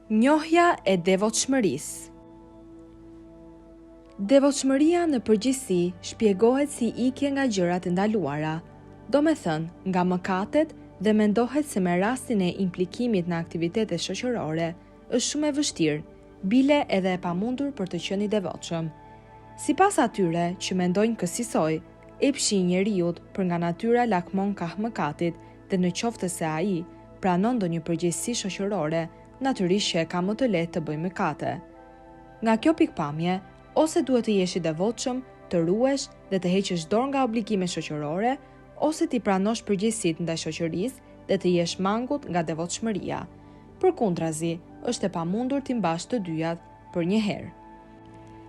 Njohja e devotshmërisë. Devotshmëria në përgjithësi shpjegohet si ikje nga gjërat e ndaluara, domethënë nga mëkatet, dhe mendohet se me rastin e implikimit në aktivitete shoqërore është shumë e vështirë, bile edhe e pamundur për të qenë i devotshëm. Sipas atyre që mendojnë kësaj, epshi i njeriut për nga natyra lakmon kah mëkatit dhe në qoftë se ai pranon ndonjë përgjegjësi shoqërore, natyrisht që e ka më të lehtë të bëjë mëkate. Nga kjo pikpamje, ose duhet të jesh i devotshëm, të ruhesh dhe të heqësh dorë nga obligimet shoqërore, ose ti pranosh përgjegjësitë ndaj shoqërisë dhe të jesh mangut nga devotshmëria. Përkundrazi, është e pamundur ti mbash të dyjat për një herë.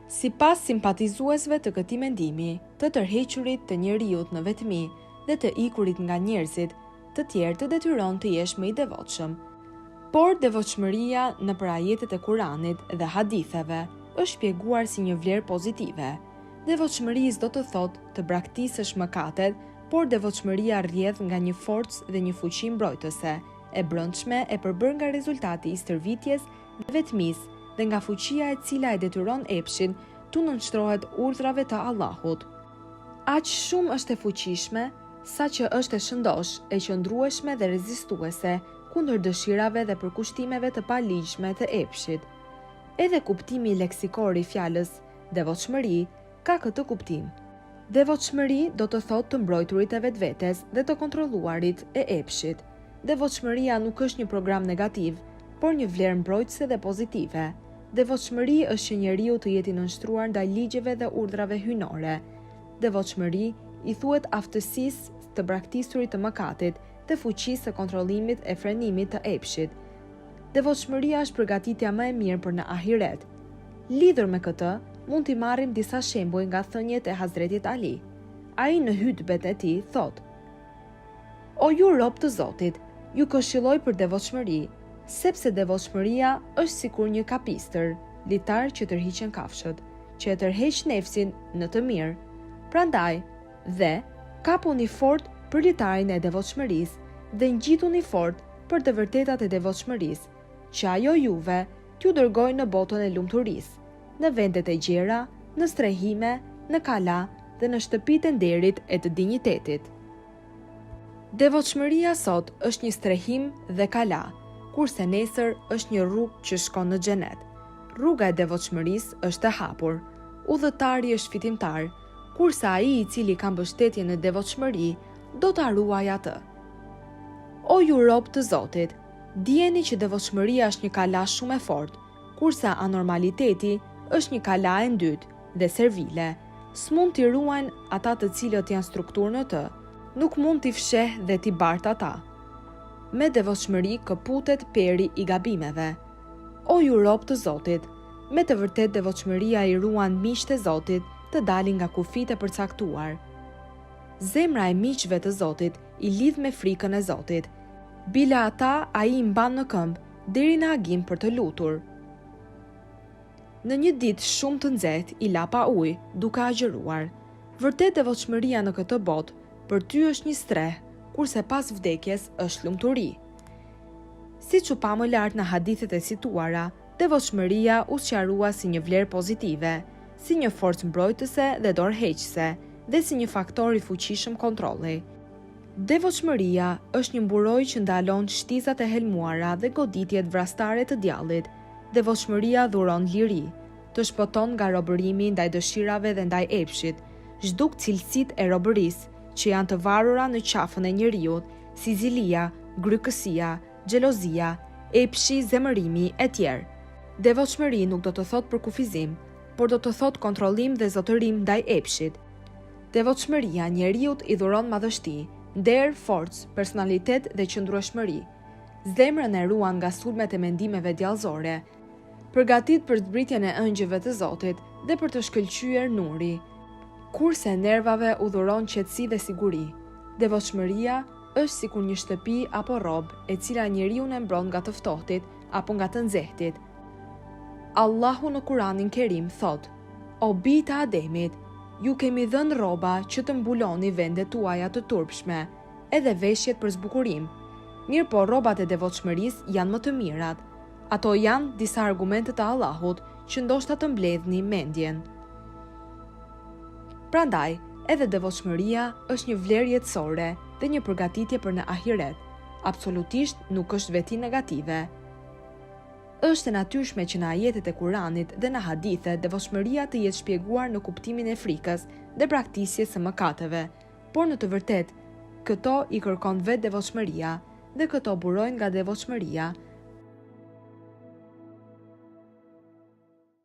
Sipas simpatizuesve të këtij mendimi, të tërhequrit të njeriut në vetmi dhe të ikurit nga njerëzit të tjerë të detyron të jesh më i devotshëm. Por devotshmëria nëpër ajetet e Kuranit dhe haditheve është shpjeguar si një vlerë pozitive. Devotshmërisë do të thotë të braktisësh mëkatet, por devotshmëria rrjedh nga një forcë dhe një fuqi mbrojtëse, e brendshme e përbërë nga rezultati i stërvitjes dhe vetmisë dhe nga fuqia e cila e detyron epshin të nënshtrohet urdhrave të Allahut. Aq shumë është e fuqishme, sa që është e shëndosh, e qëndrueshme dhe rezistuese kundër dëshirave dhe përkushtimeve të paligjshme të epshit. Edhe kuptimi leksikor i fjalës devotshmëri ka këtë kuptim. Devotshmëri do të thotë të mbrojturit e vetvetes dhe të kontrolluarit e epshit. Devotshmëria nuk është një program negativ, por një vlerë mbrojtëse dhe pozitive. Devotshmëri është që njeriu të jetë i nënshtruar ndaj ligjeve dhe urdhrave hyjnore. Devotshmëri i thuhet aftësisë të braktisurit të mëkatit dhe fuqisë së kontrollimit e frenimit të epshit. Devotshmëria është përgatitja më e mirë për në ahiret. Lidhur me këtë, mund t'i marrim disa shembuj nga thënjet e Hazretit Ali. Ai në hutbet e tij thotë: O ju rob të Zotit, ju këshilloj për devotshmëri, sepse devotshmëria është sikur një kapistër, litar që tërhiqen kafshët, që e tërheq nefsin në të mirë. Prandaj, dhe kapuni fort për litarin e devotshmërisë dhe ngjituni fort për të vërtetat e devotshmërisë, që ajo juve t'ju dërgoj në botën e lumturisë, në vendet e gjera, në strehime, në kala dhe në shtëpitë e nderit e të dinjitetit. Devotshmëria sot është një strehim dhe kala, kurse nesër është një rrugë që shkon në xhenet. Rruga e devotshmërisë është e hapur, udhëtari është fitimtar, kurse ai i cili ka mbështetje në devotshmëri do ta ruajë atë. O ju rob të Zotit, dijeni që devotshmëria është një kala shumë e fortë, kurse anormaliteti është një kala e dytë dhe servile. S'mund t'i ruajnë ata të cilët janë strukturë në të, nuk mund t'i fsheh dhe t'i bart ata. Me devotshmëri këputet peri i gabimeve. O ju rob të Zotit, me të vërtet devotshmëria i ruan miqtë e Zotit të dalin nga kufit e përcaktuar. Zemra e miqve të Zotit i lidh me frikën e Zotit. Bile ata ai i mban në këmbë deri në agim për të lutur. Në një ditë shumë të nxehtë i la pa ujë, duke agjëruar. Vërtet devotshmëria në këtë botë për ty është një streh, kurse pas vdekjes është lumturi. Siç u pa më lart në hadithet e cituara, devotshmëria u sqarua si një vlerë pozitive, si një forcë mbrojtëse dhe dorëheqëse, dhe si një faktor i fuqishëm kontrolli. Devotshmëria është një mburoj që ndalon shtizat e helmuara dhe goditjet vrastare të djallit. Devotshmëria dhuron liri, të shpëton nga robërimi ndaj dëshirave dhe ndaj epshit, zhduk cilësitë e robërisë që janë të varura në qafën e njeriut, si zilia, grykësia, xhelozia, epshi, zemërimi e tjerë. Devotshmëri nuk do të thotë përkufizim, por do të thotë kontrollim dhe zotërim ndaj epshit. Devotshmëria njeriut i dhuron madhështi, nder, forcë, personalitet dhe qëndrueshmëri. Zemrën e ruan nga sulmet e mendimeve djallëzore, përgatit për zbritjen e ëngjëve të Zotit dhe për të shkëlqyer nuri, kurse nervave u dhuron qetësi dhe siguri. Devotshmëria është sikur një shtëpi apo rrobë e cila njeriu e mbron nga të ftohtit apo nga të nxehtit. Allahu në Kuranin Kerim thot: O bijtë e Ademit, ju kemi dhënë rroba që të mbuloni vendet tuaja të turpshme, edhe veshjet për zbukurim. Mirë po rrobat e devotshmërisë janë më të mirat. Ato janë disa argumente të Allahut që ndoshta të mbledhni mendjen. Prandaj, edhe devotshmëria është një vlerë jetësore dhe një përgatitje për në ahiret. Absolutisht nuk është veti negative. Është e natyrshme që në ajetet e Kuranit dhe në hadithe devotshmëria të jetë shpjeguar në kuptimin e frikës dhe braktisjes së mëkateve, por në të vërtetë këto i kërkon vetë devotshmëria dhe këto burojnë nga devotshmëria